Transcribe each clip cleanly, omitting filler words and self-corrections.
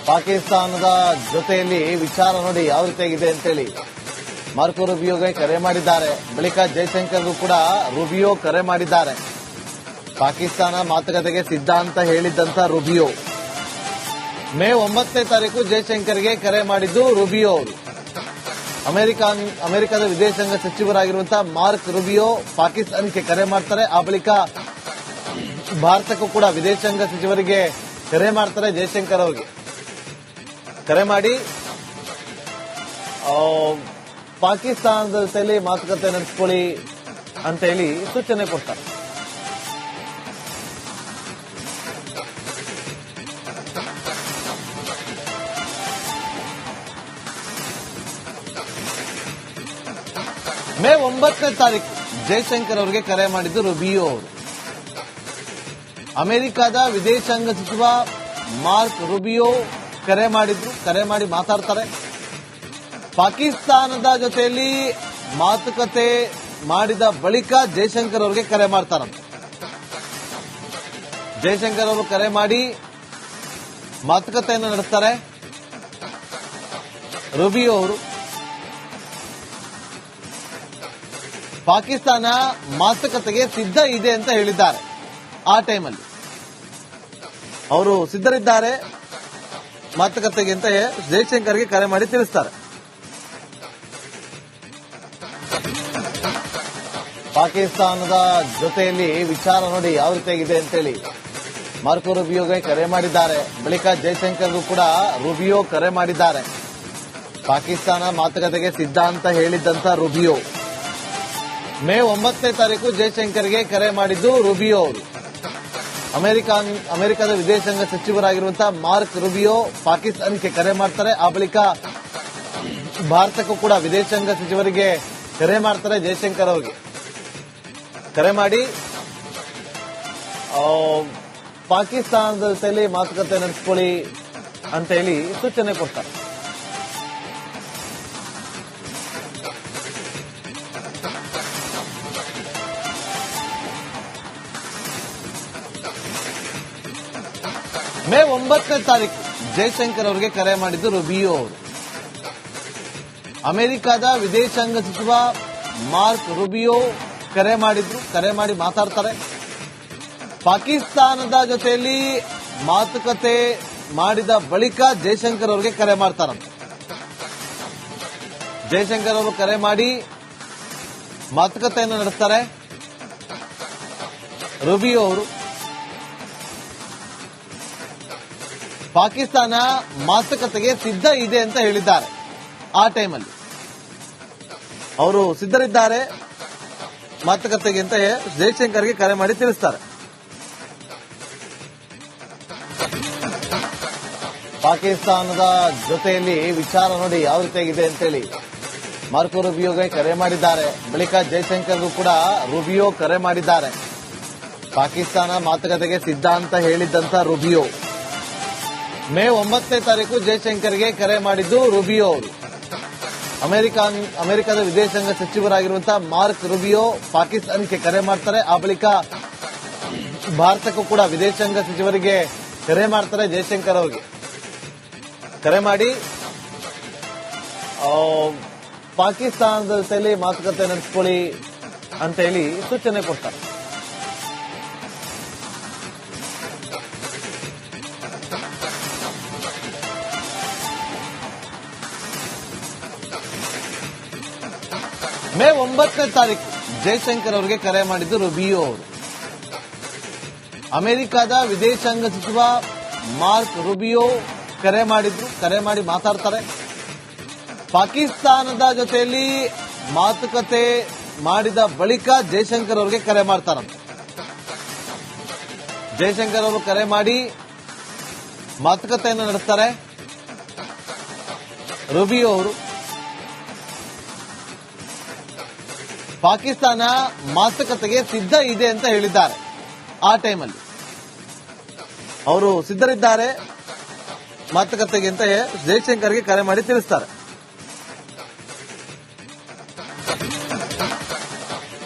ಪಾಕಿಸ್ತಾನದ ಜೊತೆಯಲ್ಲಿ ವಿಚಾರ ನೋಡಿ ಯಾವ ರೀತಿಯಾಗಿದೆ ಅಂತೇಳಿ ಮಾರ್ಕೊ ರೂಬಿಯೋಗೆ ಕರೆ ಮಾಡಿದ್ದಾರೆ. ಬಳಿಕ ಜೈಶಂಕರ್ಗೂ ಕೂಡ ರೂಬಿಯೋ ಕರೆ ಮಾಡಿದ್ದಾರೆ. ಪಾಕಿಸ್ತಾನ ಮಾತುಕತೆಗೆ ಸಿದ್ಧ ಅಂತ ಹೇಳಿದ್ದಂತ ರೂಬಿಯೋ ಮೇ 9ನೇ ತಾರೀಕು ಜೈಶಂಕರ್ಗೆ ಕರೆ ಮಾಡಿದ್ದು ರೂಬಿಯೋ ಅವರು. ಅಮೆರಿಕದ ವಿದೇಶಾಂಗ ಸಚಿವರಾಗಿರುವಂತಹ ಮಾರ್ಕ್ ರೂಬಿಯೋ ಪಾಕಿಸ್ತಾನಕ್ಕೆ ಕರೆ ಮಾಡ್ತಾರೆ. ಆ ಬಳಿಕ ಭಾರತಕ್ಕೂ ಕೂಡ ವಿದೇಶಾಂಗ ಸಚಿವರಿಗೆ ಕರೆ ಮಾಡ್ತಾರೆ. ಜೈಶಂಕರ್ ಅವರಿಗೆ ಕರೆ ಮಾಡಿ ಪಾಕಿಸ್ತಾನದ ಜೊತೆಯಲ್ಲಿ ಮಾತುಕತೆ ನಡೆಸ್ಕೊಳ್ಳಿ ಅಂತ ಹೇಳಿ ಸೂಚನೆ ಕೊಡ್ತಾರೆ. ಮೇ 9ನೇ ತಾರೀಕು ಜೈಶಂಕರ್ ಅವರಿಗೆ ಕರೆ ಮಾಡಿದ್ದು ರೂಬಿಯೋ ಅವರು. ಅಮೆರಿಕದ ವಿದೇಶಾಂಗ ಸಚಿವ ಮಾರ್ಕ್ ರೂಬಿಯೋ ಕರೆ ಮಾಡಿದ್ರು. ಕರೆ ಮಾಡಿ ಮಾತಾಡ್ತಾರೆ. ಪಾಕಿಸ್ತಾನದ ಜೊತೆಯಲ್ಲಿ ಮಾತುಕತೆ ಮಾಡಿದ ಬಳಿಕ ಜೈಶಂಕರ್ ಅವರಿಗೆ ಕರೆ ಮಾಡ್ತಾರಂತೆ. ಜೈಶಂಕರ್ ಅವರು ಕರೆ ಮಾಡಿ ಮಾತುಕತೆಯನ್ನು ನಡೆಸ್ತಾರೆ. ರೂಬಿಯೋ ಅವರು ಪಾಕಿಸ್ತಾನ ಮಾತುಕತೆಗೆ ಸಿದ್ಧ ಇದೆ ಅಂತ ಹೇಳಿದ್ದಾರೆ. ಆ ಟೈಮಲ್ಲಿ ಅವರು ಸಿದ್ಧರಿದ್ದಾರೆ ಮಾತುಕತೆಗೆ ಅಂತ ಜೈಶಂಕರ್ಗೆ ಕರೆ ಮಾಡಿ ತಿಳಿಸ್ತಾರೆ. ಪಾಕಿಸ್ತಾನದ ಜೊತೆಯಲ್ಲಿ ವಿಚಾರ ನೋಡಿ ಯಾವ ರೀತಿಯಾಗಿದೆ ಅಂತೇಳಿ ಮಾರ್ಕೊ ರೂಬಿಯೋಗೆ ಕರೆ ಮಾಡಿದ್ದಾರೆ. ಬಳಿಕ ಜೈಶಂಕರ್ಗೂ ಕೂಡ ರೂಬಿಯೋ ಕರೆ ಮಾಡಿದ್ದಾರೆ. ಪಾಕಿಸ್ತಾನ ಮಾತುಕತೆಗೆ ಸಿದ್ಧ ಅಂತ ಹೇಳಿದ್ದಂತ ರೂಬಿಯೋ ಮೇ 9ನೇ ತಾರೀಕು ಜೈಶಂಕರ್ಗೆ ಕರೆ ಮಾಡಿದ್ದು ರೂಬಿಯೋ ಅವರು. ಅಮೆರಿಕದ ವಿದೇಶಾಂಗ ಸಚಿವರಾಗಿರುವಂತಹ ಮಾರ್ಕ್ ರೂಬಿಯೋ ಪಾಕಿಸ್ತಾನಕ್ಕೆ ಕರೆ ಮಾಡ್ತಾರೆ. ಆ ಬಳಿಕ ಭಾರತಕ್ಕೂ ಕೂಡ ವಿದೇಶಾಂಗ ಸಚಿವರಿಗೆ ಕರೆ ಮಾಡ್ತಾರೆ. ಜೈಶಂಕರ್ ಅವರಿಗೆ ಕರೆ ಮಾಡಿ ಪಾಕಿಸ್ತಾನದ ಜೊತೆಯಲ್ಲಿ ಮಾತುಕತೆ ನಡೆಸ್ಕೊಳ್ಳಿ ಅಂತ ಹೇಳಿ ಸೂಚನೆ ಕೊಡ್ತಾರೆ. ಮೇ 9ನೇ ತಾರೀಕು ಜೈಶಂಕರ್ ಅವರಿಗೆ ಕರೆ ಮಾಡಿದ್ದು ರೂಬಿಯೋ ಅವರು. ಅಮೆರಿಕದ ವಿದೇಶಾಂಗ ಸಚಿವ ಮಾರ್ಕ್ ರೂಬಿಯೋ ಕರೆ ಮಾಡಿದ್ರು. ಕರೆ ಮಾಡಿ ಮಾತಾಡ್ತಾರೆ. ಪಾಕಿಸ್ತಾನದ ಜೊತೆಯಲ್ಲಿ ಮಾತುಕತೆ ಮಾಡಿದ ಬಳಿಕ ಜೈಶಂಕರ್ ಅವರಿಗೆ ಕರೆ ಮಾಡ್ತಾರಂತೆ. ಜೈಶಂಕರ್ ಅವರು ಕರೆ ಮಾಡಿ ಮಾತುಕತೆಯನ್ನು ನಡೆಸ್ತಾರೆ. ರೂಬಿಯೋ ಅವರು ಪಾಕಿಸ್ತಾನ ಮಾತುಕತೆಗೆ ಸಿದ್ಧ ಇದೆ ಅಂತ ಹೇಳಿದ್ದಾರೆ. ಆ ಟೈಮಲ್ಲಿ ಅವರು ಸಿದ್ಧರಿದ್ದಾರೆ ಮಾತುಕತೆಗೆ ಅಂತ ಜೈಶಂಕರ್ಗೆ ಕರೆ ಮಾಡಿ ತಿಳಿಸ್ತಾರೆ. ಪಾಕಿಸ್ತಾನದ ಜೊತೆಯಲ್ಲಿ ವಿಚಾರ ನೋಡಿ ಯಾವ ರೀತಿಯಾಗಿದೆ ಅಂತೇಳಿ ಮಾರ್ಕೊ ರೂಬಿಯೋಗೆ ಕರೆ ಮಾಡಿದ್ದಾರೆ. ಬಳಿಕ ಜೈಶಂಕರ್ಗೂ ಕೂಡ ರೂಬಿಯೋ ಕರೆ ಮಾಡಿದ್ದಾರೆ. ಪಾಕಿಸ್ತಾನ ಮಾತುಕತೆಗೆ ಸಿದ್ಧ ಅಂತ ಹೇಳಿದ್ದಂತ ರೂಬಿಯೋ ಮೇ 9ನೇ ತಾರೀಕು ಜೈಶಂಕರ್ಗೆ ಕರೆ ಮಾಡಿದ್ದು ರೂಬಿಯೋ ಅವರು. ಅಮೆರಿಕದ ವಿದೇಶಾಂಗ ಸಚಿವರಾಗಿರುವಂತಹ ಮಾರ್ಕ್ ರೂಬಿಯೋ ಪಾಕಿಸ್ತಾನಕ್ಕೆ ಕರೆ ಮಾಡ್ತಾರೆ. ಆ ಬಳಿಕ ಭಾರತಕ್ಕೂ ಕೂಡ ವಿದೇಶಾಂಗ ಸಚಿವರಿಗೆ ಕರೆ ಮಾಡ್ತಾರೆ. ಜೈಶಂಕರ್ ಅವರಿಗೆ ಕರೆ ಮಾಡಿ ಪಾಕಿಸ್ತಾನದ ಜೊತೆಯಲ್ಲಿ ಮಾತುಕತೆ ನಡೆಸ್ಕೊಳ್ಳಿ ಅಂತ ಹೇಳಿ ಸೂಚನೆ ಕೊಡ್ತಾರೆ. ಮೇ 9ನೇ ತಾರೀಕು ಜೈಶಂಕರ್ ಅವರಿಗೆ ಕರೆ ಮಾಡಿದ್ದು ರೂಬಿಯೋ ಅವರು. ಅಮೆರಿಕದ ವಿದೇಶಾಂಗ ಸಚಿವ ಮಾರ್ಕ್ ರೂಬಿಯೋ ಕರೆ ಮಾಡಿದ್ರು. ಕರೆ ಮಾಡಿ ಮಾತಾಡ್ತಾರೆ. ಪಾಕಿಸ್ತಾನದ ಜೊತೆಯಲ್ಲಿ ಮಾತುಕತೆ ಮಾಡಿದ ಬಳಿಕ ಜೈಶಂಕರ್ ಅವರಿಗೆ ಕರೆ ಮಾಡ್ತಾರಂತೆ. ಜೈಶಂಕರ್ ಅವರು ಕರೆ ಮಾಡಿ ಮಾತುಕತೆಯನ್ನು ನಡೆಸ್ತಾರೆ. ರೂಬಿಯೋ ಅವರು ಪಾಕಿಸ್ತಾನ ಮಾತುಕತೆಗೆ ಸಿದ್ಧ ಇದೆ ಅಂತ ಹೇಳಿದ್ದಾರೆ. ಆ ಟೈಮಲ್ಲಿ ಅವರು ಸಿದ್ಧರಿದ್ದಾರೆ ಮಾತುಕತೆಗೆ ಅಂತ ಜೈಶಂಕರ್ಗೆ ಕರೆ ಮಾಡಿ ತಿಳಿಸ್ತಾರೆ.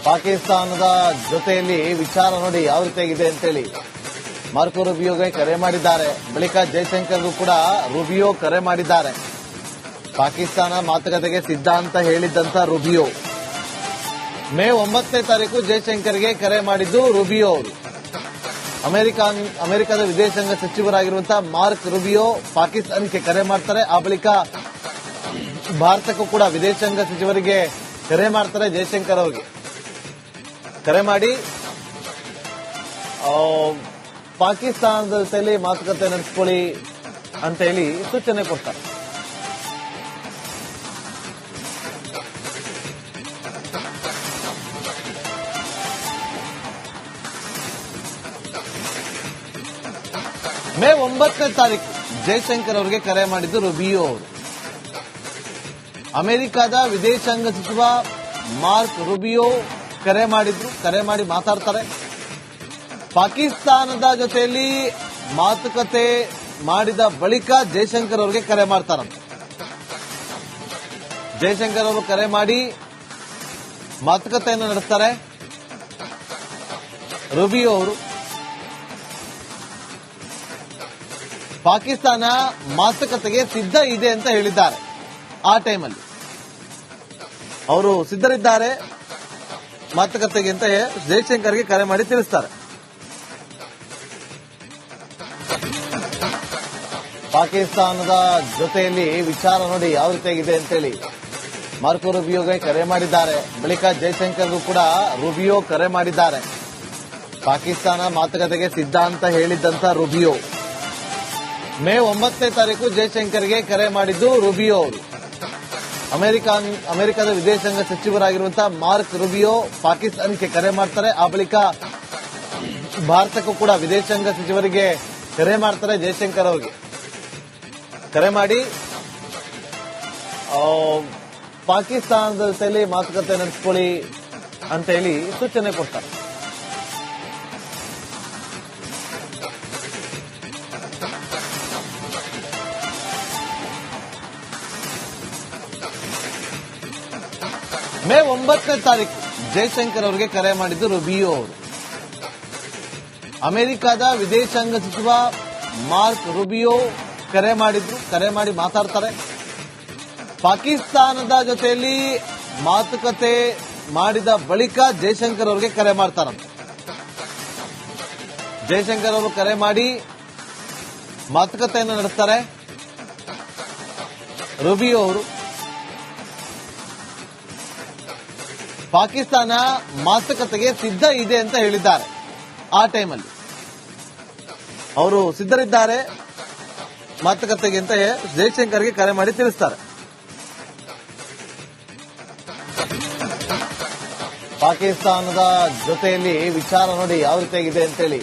ಪಾಕಿಸ್ತಾನದ ಜೊತೆಯಲ್ಲಿ ವಿಚಾರ ನೋಡಿ ಯಾವ ರೀತಿಯಾಗಿದೆ ಅಂತೇಳಿ ಮಾರ್ಕೊ ರೂಬಿಯೋಗೆ ಕರೆ ಮಾಡಿದ್ದಾರೆ. ಬಳಿಕ ಜೈಶಂಕರ್ಗೂ ಕೂಡ ರೂಬಿಯೋ ಕರೆ ಮಾಡಿದ್ದಾರೆ. ಪಾಕಿಸ್ತಾನ ಮಾತುಕತೆಗೆ ಸಿದ್ಧ ಅಂತ ಹೇಳಿದ್ದಂತ ರೂಬಿಯೋ ಮೇ 9ನೇ ತಾರೀಕು ಜೈಶಂಕರ್ಗೆ ಕರೆ ಮಾಡಿದ್ದು ರೂಬಿಯೋ ಅವರು. ಅಮೆರಿಕದ ವಿದೇಶಾಂಗ ಸಚಿವರಾಗಿರುವಂತಹ ಮಾರ್ಕ್ ರೂಬಿಯೋ ಪಾಕಿಸ್ತಾನಕ್ಕೆ ಕರೆ ಮಾಡ್ತಾರೆ. ಆ ಬಳಿಕ ಭಾರತಕ್ಕೂ ಕೂಡ ವಿದೇಶಾಂಗ ಸಚಿವರಿಗೆ ಕರೆ ಮಾಡ್ತಾರೆ. ಜೈಶಂಕರ್ ಅವರಿಗೆ ಕರೆ ಮಾಡಿ ಪಾಕಿಸ್ತಾನದ ಜೊತೆಯಲ್ಲಿ ಮಾತುಕತೆ ನಡೆಸ್ಕೊಳ್ಳಿ ಅಂತ ಹೇಳಿ ಸೂಚನೆ ಕೊಡ್ತಾರೆ. ಮೇ 9ನೇ ತಾರೀಕು ಜೈಶಂಕರ್ ಅವರಿಗೆ ಕರೆ ಮಾಡಿದ್ದು ರೂಬಿಯೋ ಅವರು. ಅಮೆರಿಕದ ವಿದೇಶಾಂಗ ಸಚಿವ ಮಾರ್ಕ್ ರೂಬಿಯೋ ಕರೆ ಮಾಡಿದ್ರು. ಕರೆ ಮಾಡಿ ಮಾತಾಡ್ತಾರೆ. ಪಾಕಿಸ್ತಾನದ ಜೊತೆಯಲ್ಲಿ ಮಾತುಕತೆ ಮಾಡಿದ ಬಳಿಕ ಜೈಶಂಕರ್ ಅವರಿಗೆ ಕರೆ ಮಾಡ್ತಾರಂತೆ. ಜೈಶಂಕರ್ ಅವರು ಕರೆ ಮಾಡಿ ಮಾತುಕತೆಯನ್ನು ನಡೆಸ್ತಾರೆ. ರೂಬಿಯೋ ಅವರು ಪಾಕಿಸ್ತಾನ ಮಾತುಕತೆಗೆ ಸಿದ್ಧ ಇದೆ ಅಂತ ಹೇಳಿದ್ದಾರೆ. ಆ ಟೈಮಲ್ಲಿ ಅವರು ಸಿದ್ಧರಿದ್ದಾರೆ ಮಾತುಕತೆಗೆ ಅಂತ ಜೈಶಂಕರ್ಗೆ ಕರೆ ಮಾಡಿ ತಿಳಿಸ್ತಾರೆ. ಪಾಕಿಸ್ತಾನದ ಜೊತೆಯಲ್ಲಿ ವಿಚಾರ ನೋಡಿ ಯಾವ ರೀತಿಯಾಗಿದೆ ಅಂತೇಳಿ ಮಾರ್ಕೊ ರೂಬಿಯೋಗೆ ಕರೆ ಮಾಡಿದ್ದಾರೆ. ಬಳಿಕ ಜೈಶಂಕರ್ಗೂ ಕೂಡ ರೂಬಿಯೋ ಕರೆ ಮಾಡಿದ್ದಾರೆ. ಪಾಕಿಸ್ತಾನ ಮಾತುಕತೆಗೆ ಸಿದ್ಧ ಅಂತ ಹೇಳಿದ್ದಂತ ರೂಬಿಯೋ ಮೇ 9ನೇ ತಾರೀಕು ಜೈಶಂಕರ್ಗೆ ಕರೆ ಮಾಡಿದ್ದು ರೂಬಿಯೋ ಅವರು. ಅಮೆರಿಕದ ವಿದೇಶಾಂಗ ಸಚಿವರಾಗಿರುವಂತಹ ಮಾರ್ಕ್ ರೂಬಿಯೋ ಪಾಕಿಸ್ತಾನಕ್ಕೆ ಕರೆ ಮಾಡ್ತಾರೆ. ಆ ಬಳಿಕ ಭಾರತಕ್ಕೂ ಕೂಡ ವಿದೇಶಾಂಗ ಸಚಿವರಿಗೆ ಕರೆ ಮಾಡ್ತಾರೆ. ಜೈಶಂಕರ್ ಅವರಿಗೆ ಕರೆ ಮಾಡಿ ಪಾಕಿಸ್ತಾನದ ಜೊತೆಯಲ್ಲಿ ಮಾತುಕತೆ ನಡೆಸ್ಕೊಳ್ಳಿ ಅಂತ ಹೇಳಿ ಸೂಚನೆ ಕೊಡ್ತಾರೆ. ಮೇ 9ನೇ ತಾರೀಕು ಜೈಶಂಕರ್ ಅವರಿಗೆ ಕರೆ ಮಾಡಿದ್ದು ರೂಬಿಯೋ ಅವರು. ಅಮೆರಿಕದ ವಿದೇಶಾಂಗ ಸಚಿವ ಮಾರ್ಕ್ ರೂಬಿಯೋ ಕರೆ ಮಾಡಿದ್ರು. ಕರೆ ಮಾಡಿ ಮಾತಾಡ್ತಾರೆ. ಪಾಕಿಸ್ತಾನದ ಜೊತೆಯಲ್ಲಿ ಮಾತುಕತೆ ಮಾಡಿದ ಬಳಿಕ ಜೈಶಂಕರ್ ಅವರಿಗೆ ಕರೆ ಮಾಡ್ತಾರಂತೆ. ಜೈಶಂಕರ್ ಅವರು ಕರೆ ಮಾಡಿ ಮಾತುಕತೆಯನ್ನು ನಡೆಸ್ತಾರೆ. ರೂಬಿಯೋ ಅವರು ಪಾಕಿಸ್ತಾನ ಮಾತುಕತೆಗೆ ಸಿದ್ಧ ಇದೆ ಅಂತ ಹೇಳಿದ್ದಾರೆ. ಆ ಟೈಮಲ್ಲಿ ಅವರು ಸಿದ್ಧರಿದ್ದಾರೆ ಮಾತುಕತೆಗೆ ಅಂತ ಜೈಶಂಕರ್ಗೆ ಕರೆ ಮಾಡಿ ತಿಳಿಸ್ತಾರೆ. ಪಾಕಿಸ್ತಾನದ ಜೊತೆಯಲ್ಲಿ ವಿಚಾರ ನೋಡಿ ಯಾವ ರೀತಿಯಾಗಿದೆ ಅಂತೇಳಿ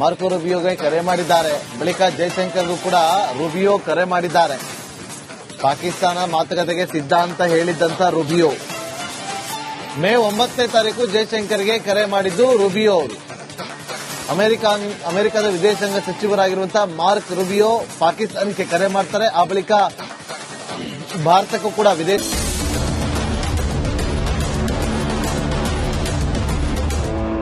ಮಾರ್ಕೊ ರೂಬಿಯೋಗೆ ಕರೆ ಮಾಡಿದ್ದಾರೆ. ಬಳಿಕ ಜೈಶಂಕರ್ಗೂ ಕೂಡ ರೂಬಿಯೋ ಕರೆ ಮಾಡಿದ್ದಾರೆ. ಪಾಕಿಸ್ತಾನ ಮಾತುಕತೆಗೆ ಸಿದ್ಧ ಅಂತ ಹೇಳಿದ್ದಂತ ರೂಬಿಯೋ ಮೇ 9ನೇ ತಾರೀಕು ಜೈಶಂಕರ್ಗೆ ಕರೆ ಮಾಡಿದ್ದು ರೂಬಿಯೋ ಅವರು. ಅಮೆರಿಕದ ವಿದೇಶಾಂಗ ಸಚಿವರಾಗಿರುವಂತಹ ಮಾರ್ಕ್ ರೂಬಿಯೋ ಪಾಕಿಸ್ತಾನಕ್ಕೆ ಕರೆ ಮಾಡ್ತಾರೆ. ಆ ಬಳಿಕ ಭಾರತಕ್ಕೂ ಕೂಡ ವಿದೇಶ